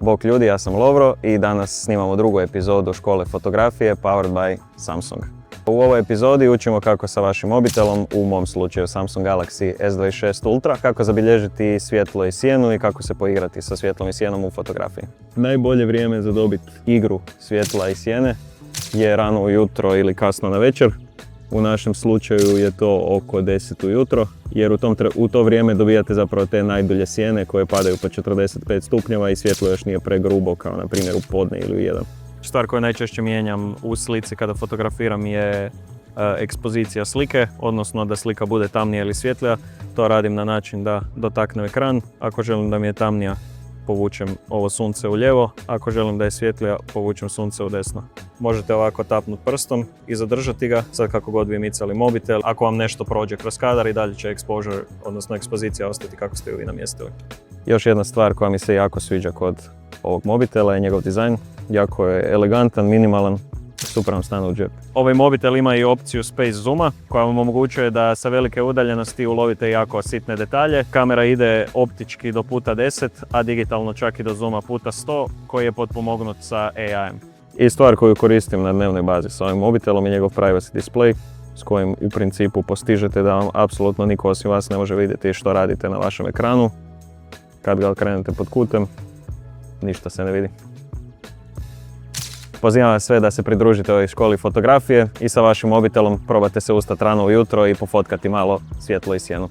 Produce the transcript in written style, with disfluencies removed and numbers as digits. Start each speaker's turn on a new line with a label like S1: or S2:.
S1: Bok ljudi, ja sam Lovro i danas snimamo drugu epizodu škole fotografije Powered by Samsung. U ovoj epizodi učimo kako sa vašim mobitelom, u mom slučaju Samsung Galaxy S26 Ultra, kako zabilježiti svjetlo i sjenu i kako se poigrati sa svjetlom i sjenom u fotografiji. Najbolje vrijeme za dobiti igru svjetla i sjene je rano ujutro ili kasno na večer. U našem slučaju je to oko 10 ujutro, jer u to vrijeme dobijate zapravo te najdulje sjene koje padaju po 45 stupnjeva i svjetlo još nije pregrubo kao na primjer u podne ili u jedan. Stvar koju najčešće mijenjam u slici kada fotografiram je ekspozicija slike, odnosno da slika bude tamnija ili svjetlija. To radim na način da dotaknem ekran. Ako želim da mi je tamnija, povučem ovo sunce u lijevo. Ako želim da je svjetlija, povučem sunce u desno. Možete ovako tapnuti prstom i zadržati ga, sad kako god vi micali mobitel. Ako vam nešto prođe kroz kadar i dalje će exposure, odnosno ekspozicija ostati kako ste ju vi namjestili. Još jedna stvar koja mi se jako sviđa kod ovog mobitela je njegov dizajn. Jako je elegantan, minimalan, super vam stane u džep. Ovaj mobitel ima i opciju Space Zooma koja vam omogućuje da sa velike udaljenosti ulovite jako sitne detalje. Kamera ide optički do puta 10, a digitalno čak i do zooma puta 100 koji je potpomognut sa AI-em. I stvar koju koristim na dnevnoj bazi sa ovim mobitelom je njegov privacy display s kojim u principu postižete da vam apsolutno niko osim vas ne može vidjeti što radite na vašem ekranu. Kad ga okrenete pod kutem, ništa se ne vidi. Pozivam vas sve da se pridružite ovoj školi fotografije i sa vašim mobitelom probate se ustati rano ujutro i pofotkati malo svjetlo i sjenu.